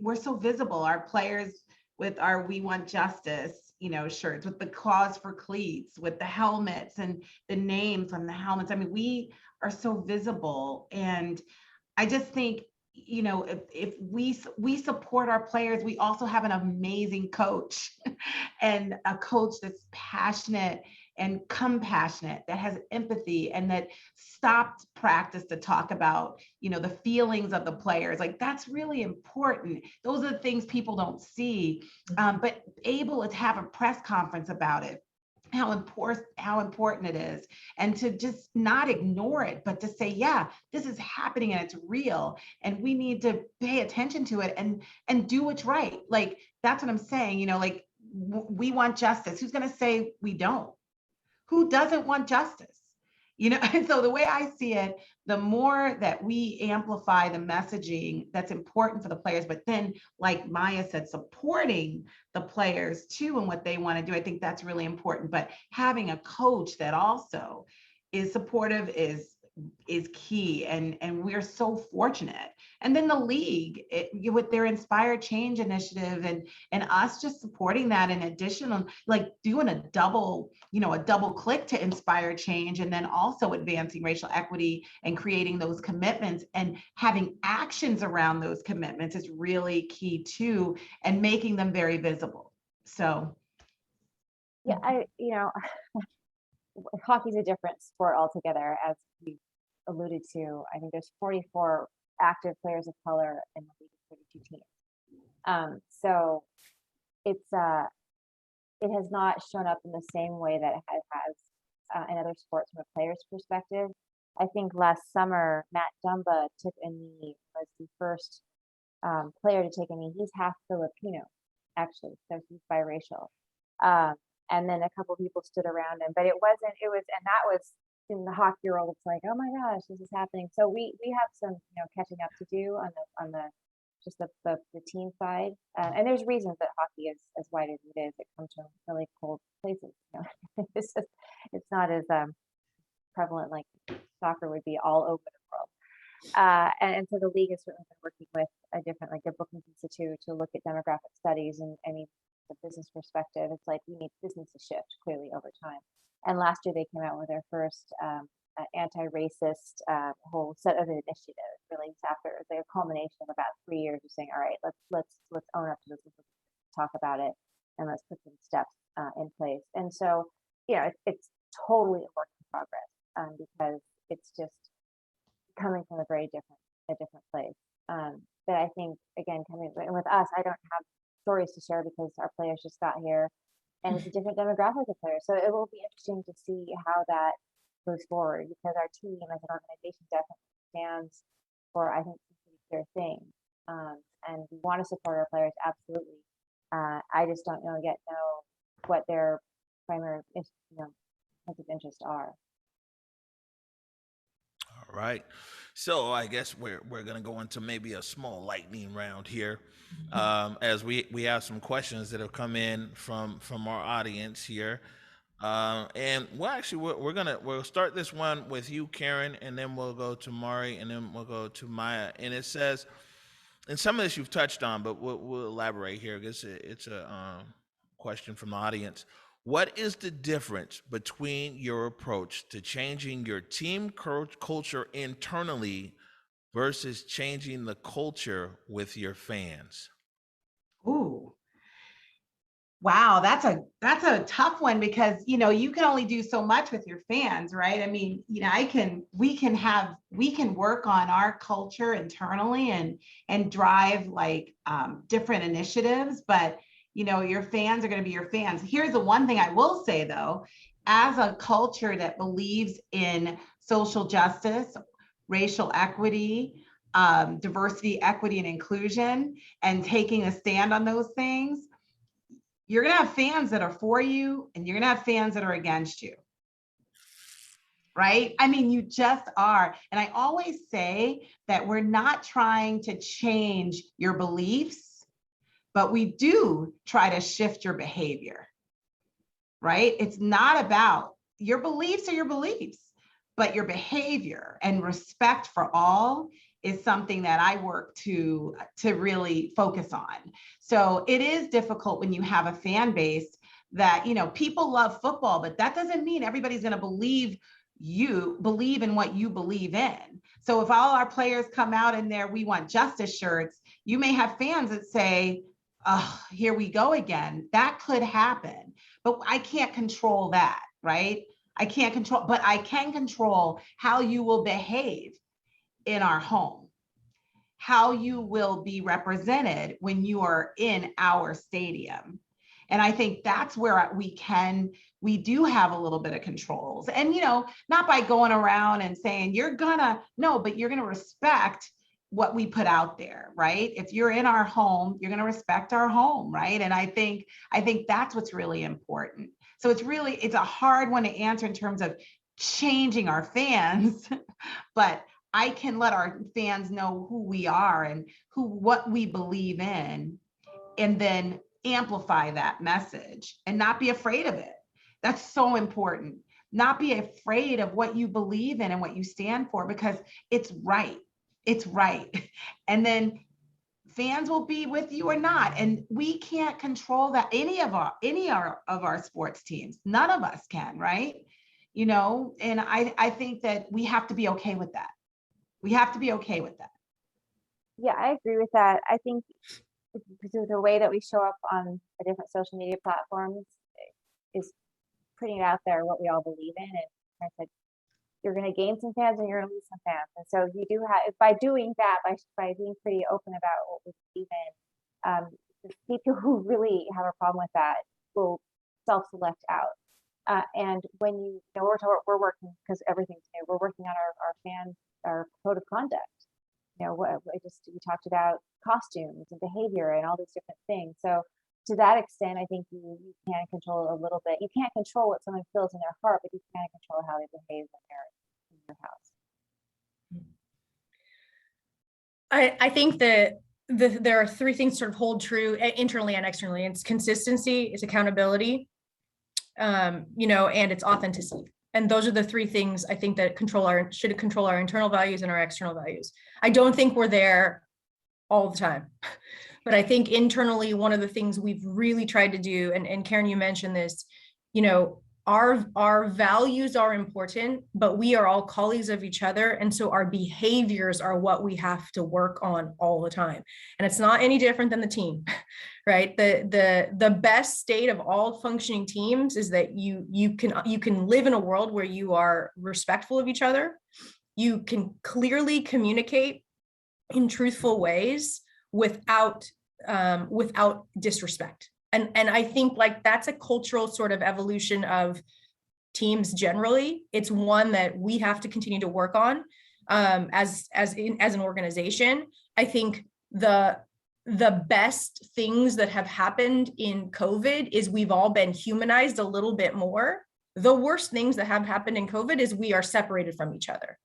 Speaker 2: we're so visible. Our players with our "We Want Justice," shirts, with the cause for cleats, with the helmets and the names on the helmets. We are so visible. And I just think, if we support our players, we also have an amazing coach and a coach that's passionate and compassionate, that has empathy, and that stopped practice to talk about, the feelings of the players. That's really important. Those are the things people don't see, but able to have a press conference about it, how important it is, and to just not ignore it, but to say, yeah, this is happening and it's real, and we need to pay attention to it and do what's right. That's what I'm saying. We want justice. Who's going to say we don't? Who doesn't want justice? And so the way I see it, the more that we amplify the messaging that's important for the players, but then, like Maya said, supporting the players too and what they want to do, I think that's really important. But having a coach that also is supportive is key, and we're so fortunate. And then the league, with their Inspire Change initiative, and us just supporting that, in addition, doing a double click to Inspire Change, and then also advancing racial equity and creating those commitments and having actions around those commitments is really key too, and making them very visible. So
Speaker 4: yeah, hockey's a different sport altogether, as we alluded to. I think there's 44 active players of color in the league of 32 teams. So it's it has not shown up in the same way that it has in other sports from a player's perspective. I think last summer, Matt Dumba took a knee, was the first player to take a knee. He's half Filipino, actually, so he's biracial. And then a couple people stood around him, but it was, and that was in the hockey world. It's like, oh my gosh, this is happening. So we have some, catching up to do on the just the team side. And there's reasons that hockey is as wide as it is. It comes from really cold places. It's not as prevalent like soccer would be all over the world. And so the league has certainly been working with a different, like the Brookings Institute, to look at demographic studies and any the business perspective. It's like this needs to shift clearly over time. And last year they came out with their first anti-racist whole set of initiatives, really after the culmination of about 3 years of saying, all right, let's own up to this, let's talk about it, and let's put some steps in place. And so, it's totally a work in progress because it's just coming from a very different place. But I think, again, coming with us, I don't have stories to share because our players just got here, and it's a different demographic of players. So it will be interesting to see how that goes forward, because our team as an organization definitely stands for, I think, some pretty clear things. And we want to support our players, absolutely. I just don't know what their primary points of interest are.
Speaker 1: All right. So I guess we're going to go into maybe a small lightning round here, as we have some questions that have come in from our audience here. And we'll start this one with you, Karen, and then we'll go to Mari, and then we'll go to Maya. And it says, and some of this you've touched on, but we'll elaborate here because it's a question from the audience. What is the difference between your approach to changing your team culture internally versus changing the culture with your fans?
Speaker 2: Ooh. Wow, that's a tough one, because you can only do so much with your fans, right? I mean, we can work on our culture internally and drive like different initiatives, but your fans are going to be your fans. Here's the one thing I will say though, as a culture that believes in social justice, racial equity, diversity, equity, and inclusion, and taking a stand on those things, you're going to have fans that are for you, and you're going to have fans that are against you. Right? I mean, you just are. And I always say that we're not trying to change your beliefs, but we do try to shift your behavior. Right? It's not about your beliefs or your beliefs, but your behavior and respect for all is something that I work to really focus on. So it is difficult when you have a fan base that, people love football, but that doesn't mean everybody's going to believe in what you believe in. So if all our players come out in their "We Want Justice" shirts, you may have fans that say, "Oh, here we go again." That could happen, but I can't control that, right? But I can control how you will behave in our home, how you will be represented when you are in our stadium. And I think that's where we do have a little bit of controls. And, not by going around and saying, but you're going to respect what we put out there, right? If you're in our home, you're going to respect our home, right? And I think that's what's really important. So it's a hard one to answer in terms of changing our fans, but I can let our fans know who we are and what we believe in, and then amplify that message and not be afraid of it. That's so important. Not be afraid of what you believe in and what you stand for, because it's right. It's right. And then fans will be with you or not. And we can't control that. Any of our sports teams, none of us can, right? And I think that we have to be okay with that. We have to be okay with that.
Speaker 4: Yeah, I agree with that. I think the way that we show up on the different social media platforms is putting it out there what we all believe in, and you're going to gain some fans and you're going to lose some fans. And so you do have, by doing that, by being pretty open about what we believe in, the people who really have a problem with that will self-select out. And when we're working, because everything's new, we're working on our code of conduct. We talked about costumes and behavior and all these different things. So to that extent, I think you can control a little bit. You can't control what someone feels in their heart, but you can control how they behave when they're in your house.
Speaker 3: I think that there are three things sort of hold true internally and externally. It's consistency, it's accountability, and it's authenticity. And those are the three things I think that should control our internal values and our external values. I don't think we're there all the time, but I think internally, one of the things we've really tried to do, and Karen, you mentioned this, our values are important, but we are all colleagues of each other. And so our behaviors are what we have to work on all the time. And it's not any different than the team, right? The best state of all functioning teams is that you can live in a world where you are respectful of each other. You can clearly communicate in truthful ways without disrespect. And I think like that's a cultural sort of evolution of teams generally. It's one that we have to continue to work on as an organization. I think the best things that have happened in COVID is we've all been humanized a little bit more. The worst things that have happened in COVID is we are separated from each other.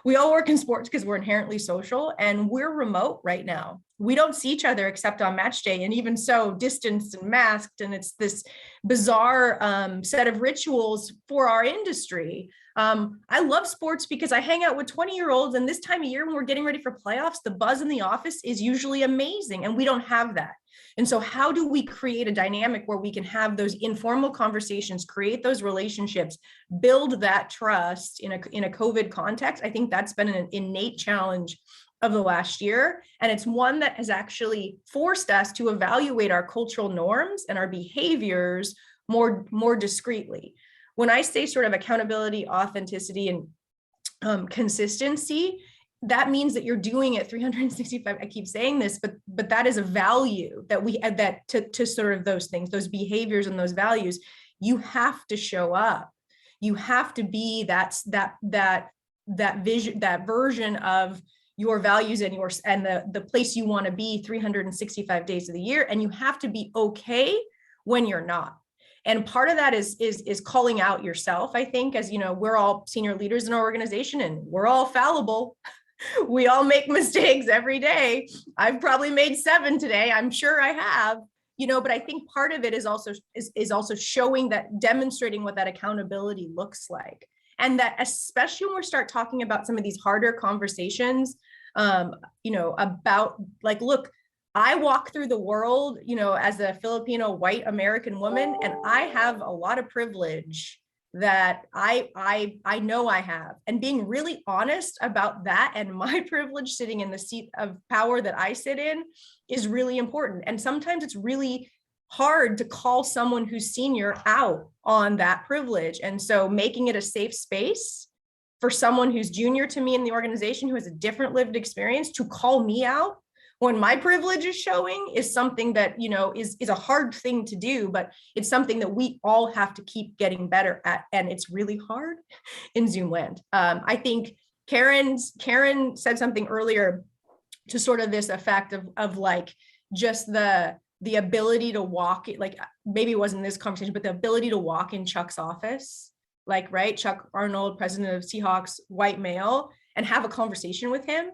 Speaker 3: We all work in sports because we're inherently social, and we're remote right now. We don't see each other except on match day, and even so distanced and masked. And it's this bizarre set of rituals for our industry. I love sports because I hang out with 20-year-olds, and this time of year when we're getting ready for playoffs, the buzz in the office is usually amazing, and we don't have that. And so how do we create a dynamic where we can have those informal conversations, create those relationships, build that trust in a COVID context? I think that's been an innate challenge of the last year. And it's one that has actually forced us to evaluate our cultural norms and our behaviors more discreetly. When I say sort of accountability, authenticity, and consistency, that means that you're doing it 365. I keep saying this, but that is a value that we add that to sort of those things, those behaviors and those values. You have to show up. You have to be that vision, that version of your values and the place you want to be 365 days of the year. And you have to be okay when you're not. And part of that is calling out yourself. I think, as you know, we're all senior leaders in our organization and we're all fallible. We all make mistakes every day. I've probably made 7 today. I'm sure I have, but I think part of it is also showing that, demonstrating what that accountability looks like. And that especially when we start talking about some of these harder conversations, about like, look, I walk through the world, as a Filipino white American woman, and I have a lot of privilege that I know I have, and being really honest about that and my privilege sitting in the seat of power that I sit in is really important. And sometimes it's really hard to call someone who's senior out on that privilege. And so making it a safe space for someone who's junior to me in the organization, who has a different lived experience, to call me out when my privilege is showing is something that, is a hard thing to do, but it's something that we all have to keep getting better at. And it's really hard in Zoom land. I think Karen said something earlier to sort of this effect of like, just the ability to walk, like maybe it wasn't this conversation, but the ability to walk in Chuck's office, like, right, Chuck Arnold, president of Seahawks, white male, and have a conversation with him.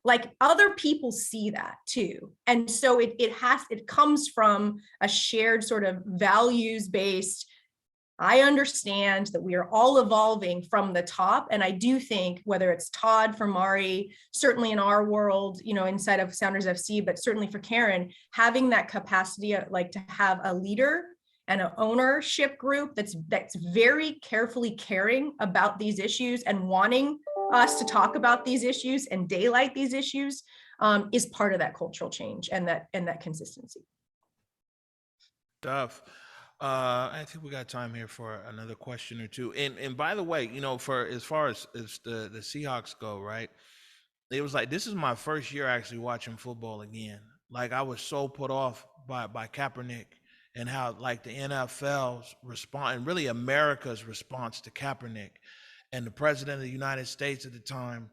Speaker 3: Like, other people see that too. And so it comes from a shared sort of values-based, I understand that we are all evolving from the top. And I do think, whether it's Todd for Mari, certainly in our world, inside of Sounders FC, but certainly for Karen, having that capacity, like to have a leader and an ownership group that's very carefully caring about these issues and wanting us to talk about these issues and daylight these issues, is part of that cultural change and that consistency.
Speaker 1: Stuff. I think we got time here for another question or two. And by the way, for as far as the Seahawks go, right? It was like this is my first year actually watching football again. Like I was so put off by Kaepernick and how like the NFL's response and really America's response to Kaepernick and the president of the United States at the time,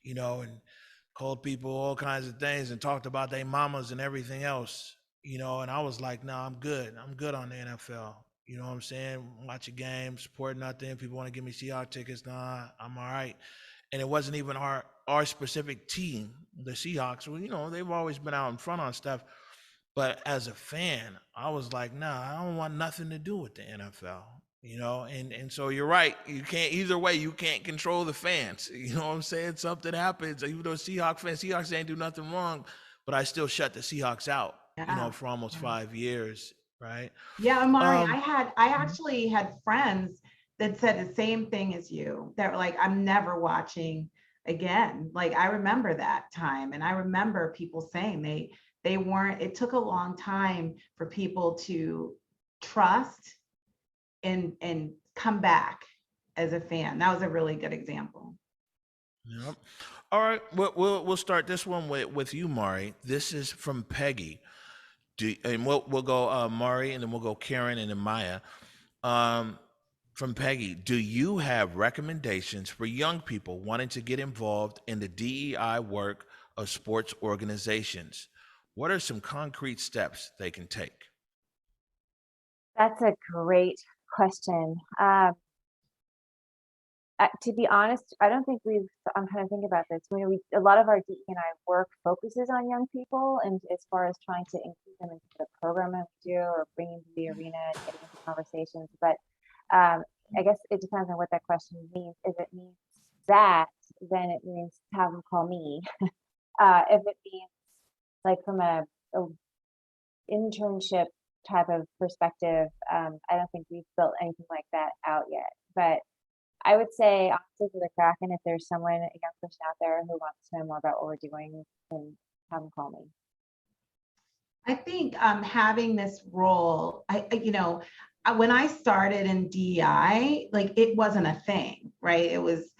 Speaker 1: and called people all kinds of things and talked about their mamas and everything else, and I was like, no, I'm good. I'm good on the NFL. You know what I'm saying? Watch a game, support nothing. People want to give me Seahawks tickets. Nah, I'm all right. And it wasn't even our specific team, the Seahawks. Well, they've always been out in front on stuff. But as a fan, I was like, nah, I don't want nothing to do with the NFL. And so you're right. You can't either way. You can't control the fans. You know what I'm saying? Something happens. Even though Seahawks ain't do nothing wrong, but I still shut the Seahawks out.
Speaker 2: Yeah.
Speaker 1: For almost 5 years, right?
Speaker 2: Yeah, Amari,
Speaker 1: Um,
Speaker 2: I actually had friends that said the same thing as you, that were like, I'm never watching again. Like I remember that time, and I remember people saying they weren't, it took a long time for people to trust and come back as a fan. That was a really good example.
Speaker 1: Yep. All right. We'll start this one with you, Mari. This is from Peggy. And we'll go Mari, and then we'll go Karen, and then Maya. From Peggy, do you have recommendations for young people wanting to get involved in the DEI work of sports organizations? What are some concrete steps they can take?
Speaker 4: That's a great question. To be honest, I don't think I'm kind of thinking about this. A lot of our DE&I work focuses on young people, and as far as trying to include them into the programming we do or bringing to the arena and getting into conversations. But I guess it depends on what that question means. If it means that, then it means have them call me. If it means like from a internship type of perspective, I don't think we've built anything like that out yet. But I would say, honestly, for the Kraken, if there's someone, a young person out there who wants to know more about what we're doing, then have them call me.
Speaker 2: I think having this role, when I started in DEI, like it wasn't a thing, right? It was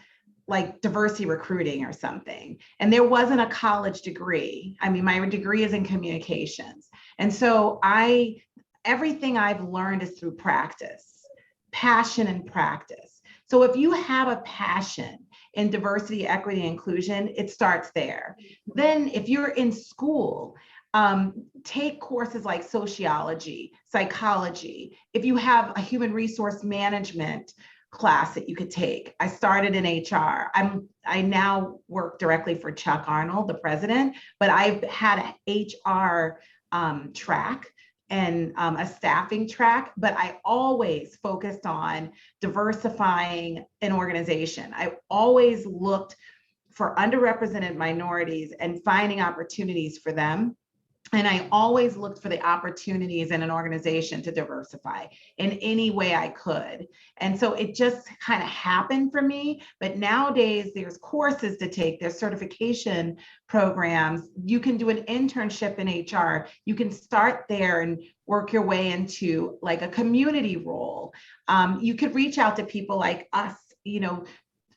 Speaker 2: like diversity recruiting or something. And there wasn't a college degree. I mean, my degree is in communications. And so everything I've learned is through practice, passion and practice. So if you have a passion in diversity, equity, inclusion, it starts there. Then if you're in school, take courses like sociology, psychology. If you have a human resource management class that you could take. I started in HR. I now work directly for Chuck Arnold, the president, but I've had an HR track and a staffing track, but I always focused on diversifying an organization. I always looked for underrepresented minorities and finding opportunities for them. And I always looked for the opportunities in an organization to diversify in any way I could. And so it just kind of happened for me. But nowadays, there's courses to take, there's certification programs. You can do an internship in HR. You can start there and work your way into like a community role. You could reach out to people like us,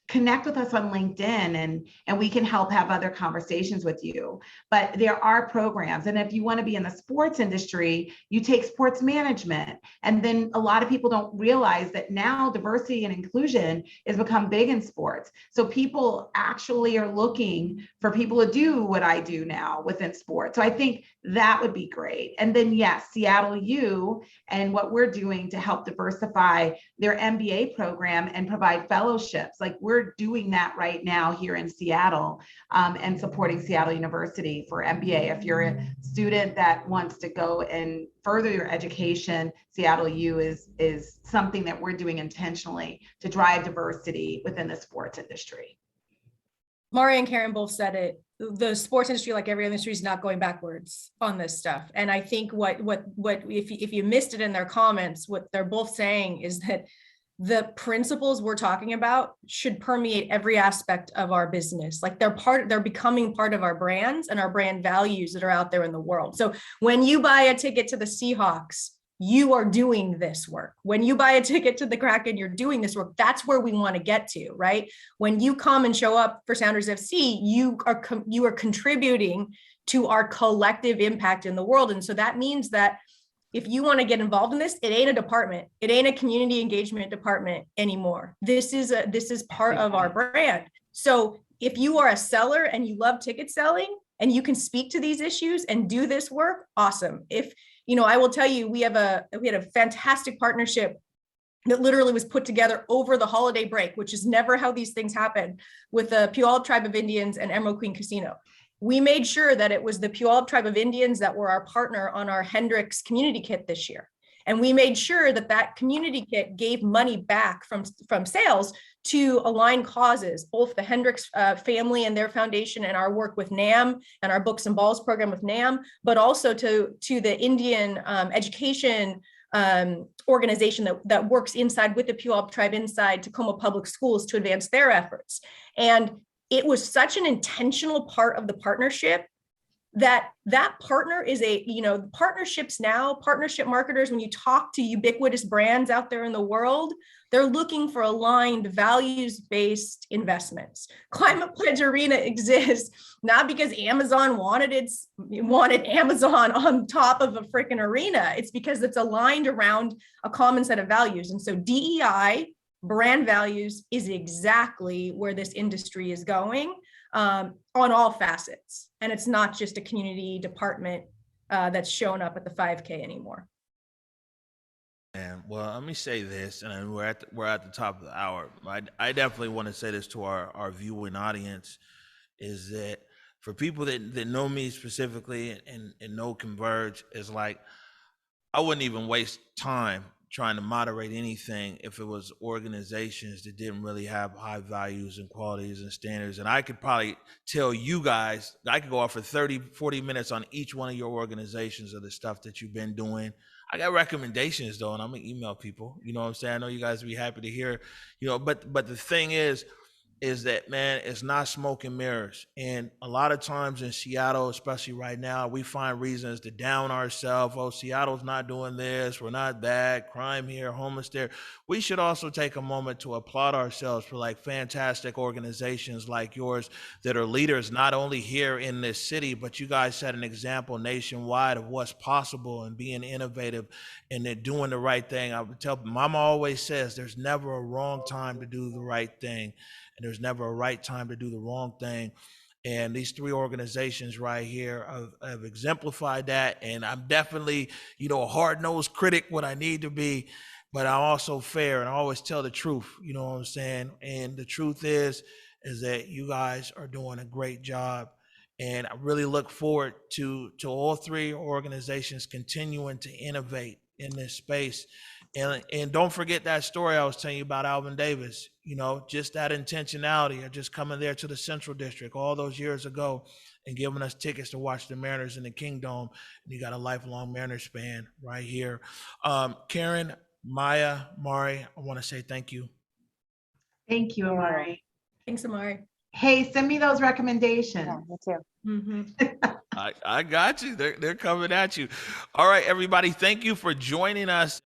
Speaker 2: connect with us on LinkedIn and we can help have other conversations with you. But there are programs. And if you want to be in the sports industry, you take sports management. And then a lot of people don't realize that now diversity and inclusion has become big in sports. So people actually are looking for people to do what I do now within sports. So I think that would be great. And then yes, Seattle U and what we're doing to help diversify their MBA program and provide fellowships. Like we're doing that right now here in Seattle and supporting Seattle University for MBA. If you're a student that wants to go and further your education, Seattle U is something that we're doing intentionally to drive diversity within the sports industry.
Speaker 3: Mari and Karen both said it. The sports industry, like every industry, is not going backwards on this stuff. And I think what if you missed it in their comments, what they're both saying is that the principles we're talking about should permeate every aspect of our business. Like they're becoming part of our brands and our brand values that are out there in the world. So when you buy a ticket to the Seahawks, you are doing this work. When you buy a ticket to the Kraken, you're doing this work. That's where we want to get to, right? When you come and show up for Sounders FC, you are contributing to our collective impact in the world. And so that means that if you want to get involved in this, it ain't a department. It ain't a community engagement department anymore. This is part of our brand. So if you are a seller and you love ticket selling and you can speak to these issues and do this work, awesome. If, I will tell you, we had a fantastic partnership that literally was put together over the holiday break, which is never how these things happen, with the Puyallup Tribe of Indians and Emerald Queen Casino. We made sure that it was the Puyallup Tribe of Indians that were our partner on our Hendricks community kit this year. And we made sure that that community kit gave money back from sales to align causes, both the Hendricks family and their foundation and our work with NAM and our Books and Balls program with NAM, but also to the Indian education organization that works inside with the Puyallup Tribe inside Tacoma Public Schools to advance their efforts. And it was such an intentional part of the partnership that partner is partnerships now, partnership marketers, when you talk to ubiquitous brands out there in the world, they're looking for aligned values-based investments. Climate Pledge Arena exists not because Amazon wanted Amazon on top of a freaking arena. It's because it's aligned around a common set of values. And so DEI, brand values, is exactly where this industry is going on all facets. And it's not just a community department that's shown up at the 5K anymore.
Speaker 1: And well, let me say this, and we're at the top of the hour. I definitely want to say this to our viewing audience, is that for people that know me specifically and know Converge, is like, I wouldn't even waste time trying to moderate anything if it was organizations that didn't really have high values and qualities and standards. And I could probably tell you guys, I could go off for 30, 40 minutes on each one of your organizations of the stuff that you've been doing. I got recommendations though, and I'm gonna email people, you know what I'm saying? I know you guys would be happy to hear, but the thing is that, man, it's not smoke and mirrors. And a lot of times in Seattle, especially right now, we find reasons to down ourselves. Oh, Seattle's not doing this, we're not that, crime here, homeless there. We should also take a moment to applaud ourselves for like fantastic organizations like yours that are leaders, not only here in this city, but you guys set an example nationwide of what's possible and being innovative and then doing the right thing. I would tell, Mama always says, there's never a wrong time to do the right thing. And there's never a right time to do the wrong thing. And these three organizations right here have exemplified that. And I'm definitely, a hard-nosed critic when I need to be, but I'm also fair and I always tell the truth, you know what I'm saying? And the truth is that you guys are doing a great job. And I really look forward to all three organizations continuing to innovate in this space. And don't forget that story I was telling you about Alvin Davis, just that intentionality of just coming there to the Central District all those years ago and giving us tickets to watch the Mariners in the Kingdome. And you got a lifelong Mariners fan right here. Karen, Maya, Mari, I want to say thank you.
Speaker 2: Thank you, Amari.
Speaker 3: Thanks, Amari.
Speaker 2: Hey, send me those recommendations.
Speaker 4: Yeah, me too.
Speaker 3: Mm-hmm.
Speaker 1: I got you. They're coming at you. All right, everybody. Thank you for joining us.